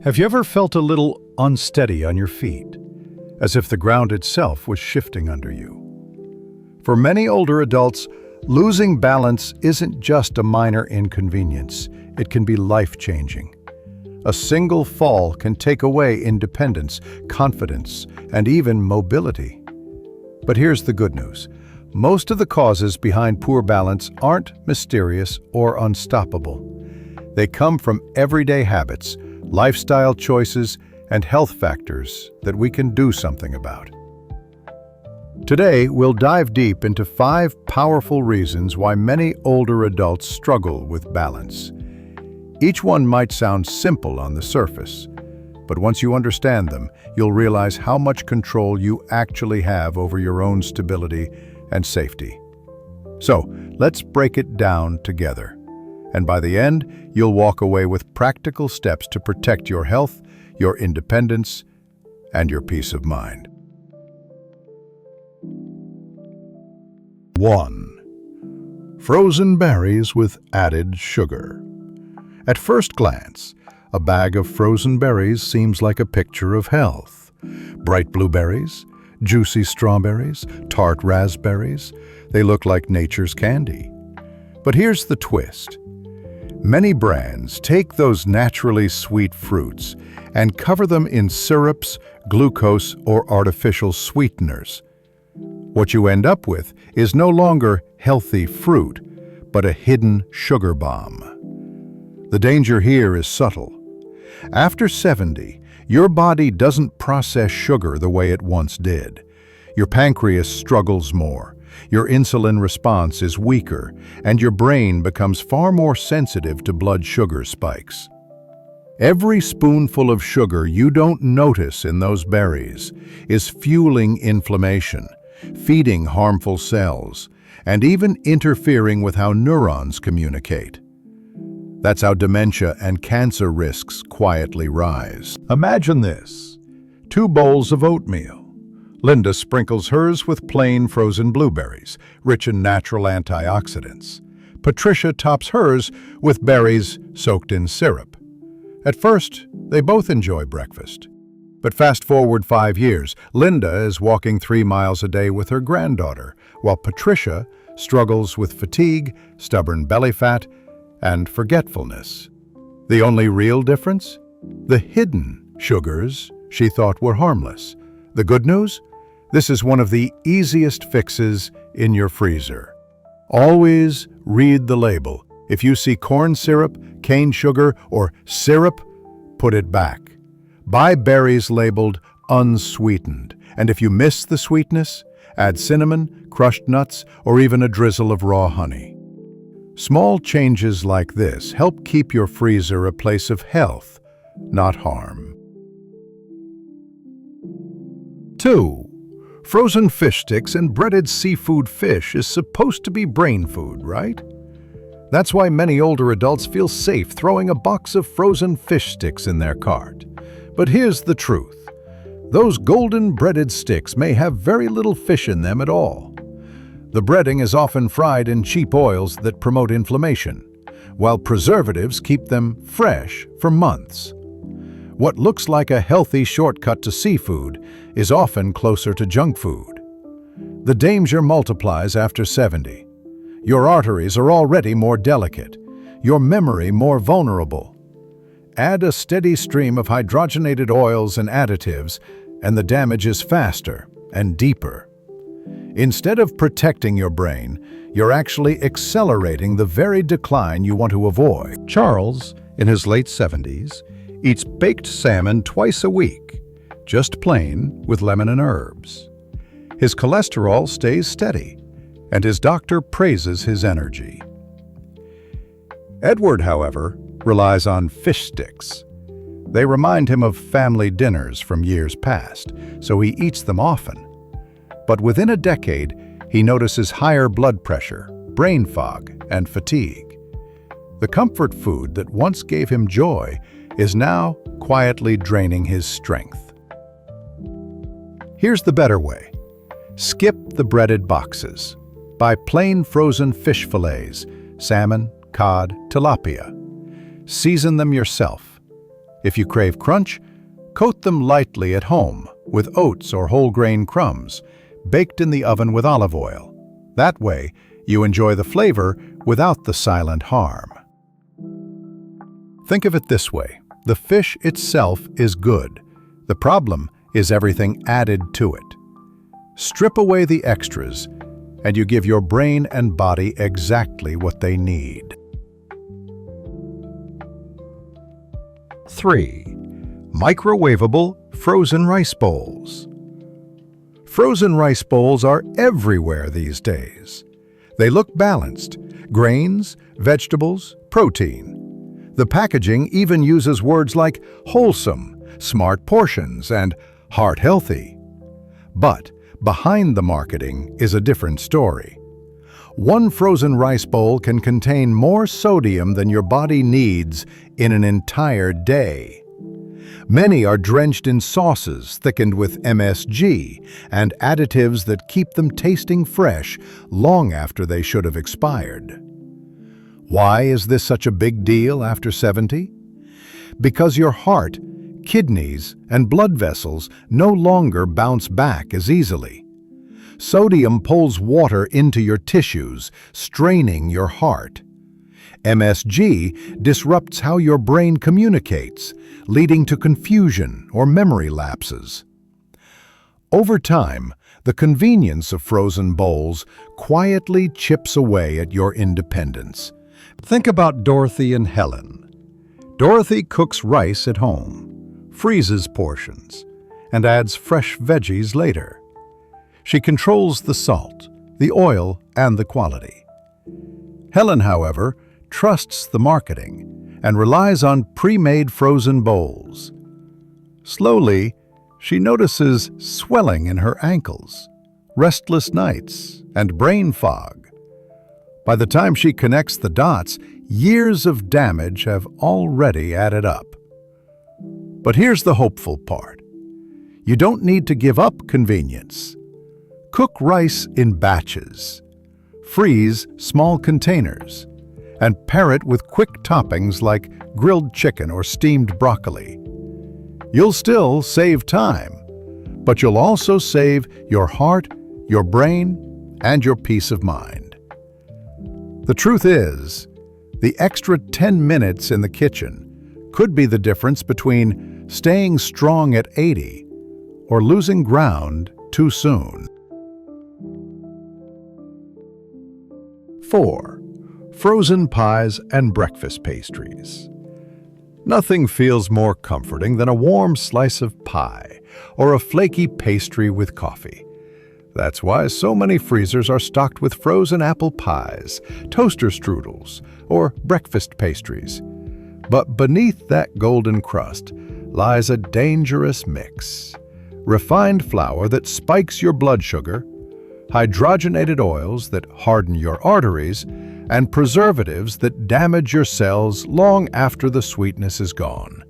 Have you ever felt a little unsteady on your feet, as if the ground itself was shifting under you? For many older adults, losing balance isn't just a minor inconvenience, it can be life-changing. A single fall can take away independence, confidence, and even mobility. But here's the good news. Most of the causes behind poor balance aren't mysterious or unstoppable. They come from everyday habits, lifestyle choices, and health factors that we can do something about. Today, we'll dive deep into 5 powerful reasons why many older adults struggle with balance. Each one might sound simple on the surface, but once you understand them, you'll realize how much control you actually have over your own stability and safety. So, let's break it down together. And by the end, you'll walk away with practical steps to protect your health, your independence, and your peace of mind. 1. Frozen berries with added sugar. At first glance, a bag of frozen berries seems like a picture of health. Bright blueberries, juicy strawberries, tart raspberries, they look like nature's candy. But here's the twist. Many brands take those naturally sweet fruits and cover them in syrups, glucose, or artificial sweeteners. What you end up with is no longer healthy fruit, but a hidden sugar bomb. The danger here is subtle. After 70, your body doesn't process sugar the way it once did. Your pancreas struggles more. Your insulin response is weaker, and your brain becomes far more sensitive to blood sugar spikes. Every spoonful of sugar you don't notice in those berries is fueling inflammation, feeding harmful cells, and even interfering with how neurons communicate. That's how dementia and cancer risks quietly rise. Imagine this: 2 bowls of oatmeal. Linda sprinkles hers with plain frozen blueberries, rich in natural antioxidants. Patricia tops hers with berries soaked in syrup. At first, they both enjoy breakfast. But fast forward 5 years, Linda is walking 3 miles a day with her granddaughter, while Patricia struggles with fatigue, stubborn belly fat, and forgetfulness. The only real difference? The hidden sugars she thought were harmless. The good news? This is one of the easiest fixes in your freezer. Always read the label. If you see corn syrup, cane sugar, or syrup, put it back. Buy berries labeled unsweetened, and if you miss the sweetness, add cinnamon, crushed nuts, or even a drizzle of raw honey. Small changes like this help keep your freezer a place of health, not harm. 2. Frozen fish sticks and breaded seafood fish is supposed to be brain food, right? That's why many older adults feel safe throwing a box of frozen fish sticks in their cart. But here's the truth. Those golden breaded sticks may have very little fish in them at all. The breading is often fried in cheap oils that promote inflammation, while preservatives keep them fresh for months. What looks like a healthy shortcut to seafood is often closer to junk food. The danger multiplies after 70. Your arteries are already more delicate, your memory more vulnerable. Add a steady stream of hydrogenated oils and additives, and the damage is faster and deeper. Instead of protecting your brain, you're actually accelerating the very decline you want to avoid. Charles, in his late 70s, eats baked salmon twice a week, just plain with lemon and herbs. His cholesterol stays steady, and his doctor praises his energy. Edward, however, relies on fish sticks. They remind him of family dinners from years past, so he eats them often. But within a decade, he notices higher blood pressure, brain fog, and fatigue. The comfort food that once gave him joy is now quietly draining his strength. Here's the better way. Skip the breaded boxes. Buy plain frozen fish fillets, salmon, cod, tilapia. Season them yourself. If you crave crunch, coat them lightly at home with oats or whole grain crumbs, baked in the oven with olive oil. That way, you enjoy the flavor without the silent harm. Think of it this way: the fish itself is good. The problem is everything added to it. Strip away the extras, and you give your brain and body exactly what they need. 3. Microwavable frozen rice bowls. Frozen rice bowls are everywhere these days. They look balanced: grains, vegetables, protein. The packaging even uses words like wholesome, smart portions, and heart-healthy. But behind the marketing is a different story. One frozen rice bowl can contain more sodium than your body needs in an entire day. Many are drenched in sauces thickened with MSG and additives that keep them tasting fresh long after they should have expired. Why is this such a big deal after 70? Because your heart, kidneys, and blood vessels no longer bounce back as easily. Sodium pulls water into your tissues, straining your heart. MSG disrupts how your brain communicates, leading to confusion or memory lapses. Over time, the convenience of frozen bowls quietly chips away at your independence. Think about Dorothy and Helen. Dorothy cooks rice at home, freezes portions, and adds fresh veggies later. She controls the salt, the oil, and the quality. Helen, however, trusts the marketing and relies on pre-made frozen bowls. Slowly, she notices swelling in her ankles, restless nights, and brain fog. By the time she connects the dots, years of damage have already added up. But here's the hopeful part. You don't need to give up convenience. Cook rice in batches. Freeze small containers, and pair it with quick toppings like grilled chicken or steamed broccoli. You'll still save time, but you'll also save your heart, your brain, and your peace of mind. The truth is, the extra 10 minutes in the kitchen could be the difference between staying strong at 80 or losing ground too soon. 4. Frozen pies and breakfast pastries. Nothing feels more comforting than a warm slice of pie or a flaky pastry with coffee. That's why so many freezers are stocked with frozen apple pies, toaster strudels, or breakfast pastries. But beneath that golden crust lies a dangerous mix: refined flour that spikes your blood sugar, hydrogenated oils that harden your arteries, and preservatives that damage your cells long after the sweetness is gone.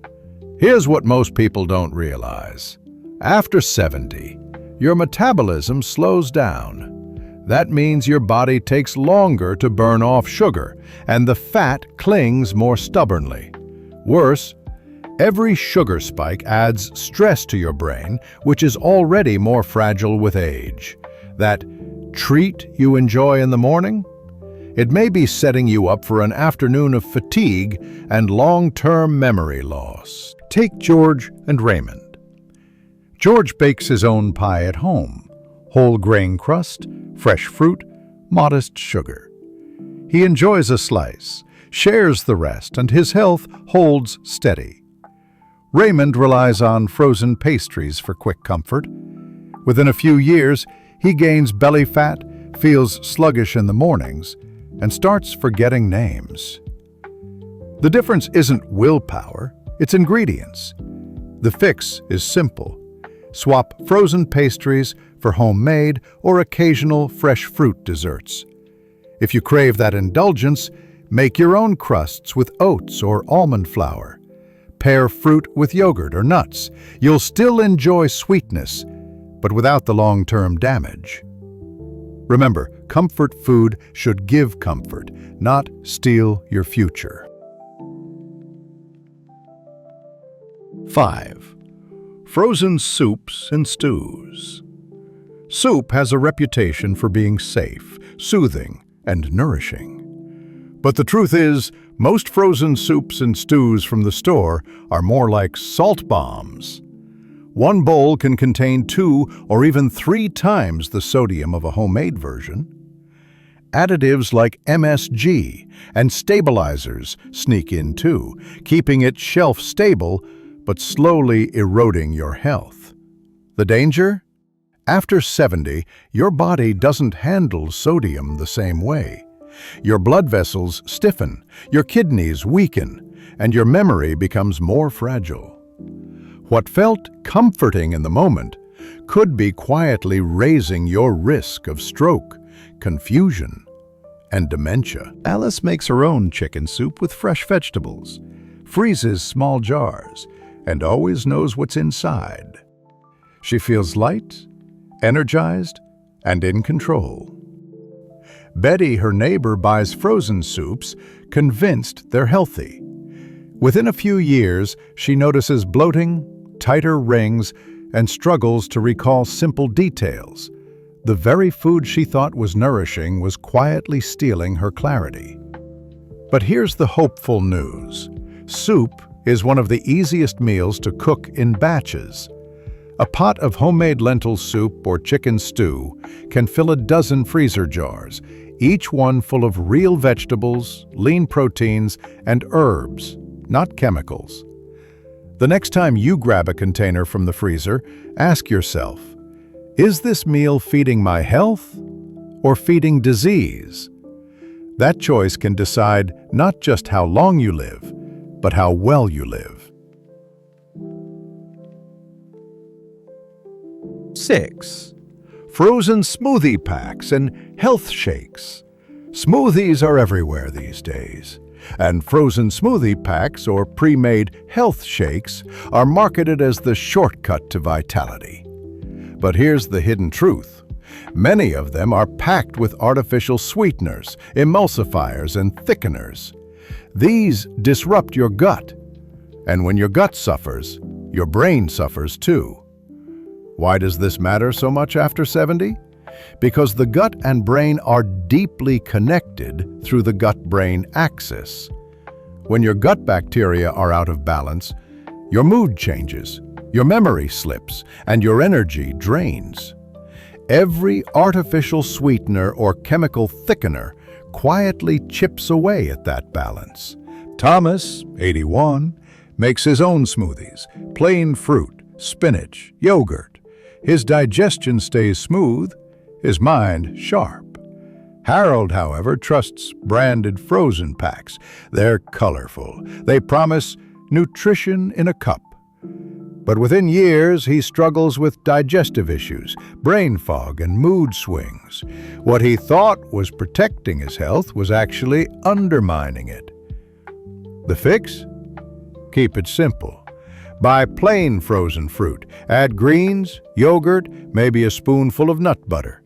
Here's what most people don't realize. After 70, your metabolism slows down. That means your body takes longer to burn off sugar, and the fat clings more stubbornly. Worse, every sugar spike adds stress to your brain, which is already more fragile with age. That treat you enjoy in the morning? It may be setting you up for an afternoon of fatigue and long-term memory loss. Take George and Raymond. George bakes his own pie at home: whole grain crust, fresh fruit, modest sugar. He enjoys a slice, shares the rest, and his health holds steady. Raymond relies on frozen pastries for quick comfort. Within a few years, he gains belly fat, feels sluggish in the mornings, and starts forgetting names. The difference isn't willpower, it's ingredients. The fix is simple. Swap frozen pastries for homemade or occasional fresh fruit desserts. If you crave that indulgence, make your own crusts with oats or almond flour. Pair fruit with yogurt or nuts. You'll still enjoy sweetness, but without the long-term damage. Remember, comfort food should give comfort, not steal your future. 5. Frozen soups and stews. Soup has a reputation for being safe, soothing, and nourishing. But the truth is, most frozen soups and stews from the store are more like salt bombs. One bowl can contain 2 or even 3 times the sodium of a homemade version. Additives like MSG and stabilizers sneak in too, keeping it shelf-stable but slowly eroding your health. The danger? After 70, your body doesn't handle sodium the same way. Your blood vessels stiffen, your kidneys weaken, and your memory becomes more fragile. What felt comforting in the moment could be quietly raising your risk of stroke, confusion, and dementia. Alice makes her own chicken soup with fresh vegetables, freezes small jars, and always knows what's inside. She feels light, energized, and in control. Betty, her neighbor, buys frozen soups, convinced they're healthy. Within a few years, she notices bloating, tighter rings, and struggles to recall simple details. The very food she thought was nourishing was quietly stealing her clarity. But here's the hopeful news. Soup is one of the easiest meals to cook in batches. A pot of homemade lentil soup or chicken stew can fill a dozen freezer jars, each one full of real vegetables, lean proteins, and herbs, not chemicals. The next time you grab a container from the freezer, ask yourself, is this meal feeding my health or feeding disease? That choice can decide not just how long you live, but how well you live. 6. Frozen smoothie packs and health shakes. Smoothies are everywhere these days, and frozen smoothie packs or pre-made health shakes are marketed as the shortcut to vitality. But here's the hidden truth. Many of them are packed with artificial sweeteners, emulsifiers, and thickeners. These disrupt your gut, and when your gut suffers, your brain suffers too. Why does this matter so much after 70? Because the gut and brain are deeply connected through the gut-brain axis. When your gut bacteria are out of balance, your mood changes, your memory slips, and your energy drains. Every artificial sweetener or chemical thickener quietly chips away at that balance. Thomas, 81, makes his own smoothies, plain fruit, spinach, yogurt. His digestion stays smooth, his mind sharp. Harold, however, trusts branded frozen packs. They're colorful. They promise nutrition in a cup. But within years, he struggles with digestive issues, brain fog, and mood swings. What he thought was protecting his health was actually undermining it. The fix? Keep it simple. Buy plain frozen fruit. Add greens, yogurt, maybe a spoonful of nut butter.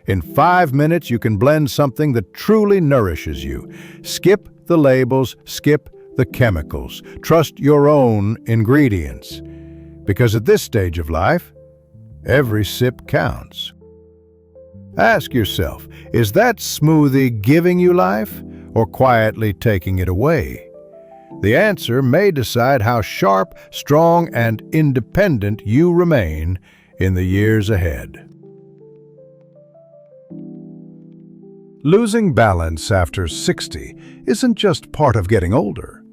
In 5 minutes, you can blend something that truly nourishes you. Skip the labels, skip the chemicals. Trust your own ingredients. Because at this stage of life, every sip counts. Ask yourself, is that smoothie giving you life or quietly taking it away? The answer may decide how sharp, strong, and independent you remain in the years ahead. Losing balance after 60 isn't just part of getting older.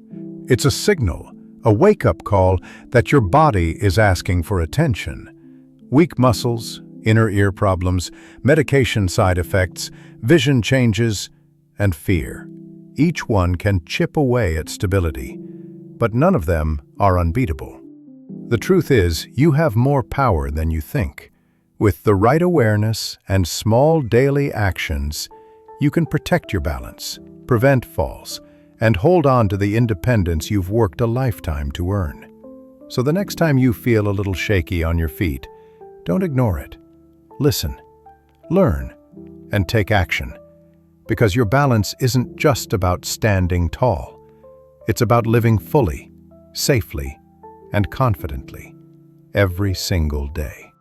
It's a signal, a wake-up call that your body is asking for attention. Weak muscles, inner ear problems, medication side effects, vision changes, and fear. Each one can chip away at stability, but none of them are unbeatable. The truth is, you have more power than you think. With the right awareness and small daily actions, you can protect your balance, prevent falls, and hold on to the independence you've worked a lifetime to earn. So the next time you feel a little shaky on your feet, don't ignore it. Listen, learn, and take action. Because your balance isn't just about standing tall. It's about living fully, safely, and confidently every single day.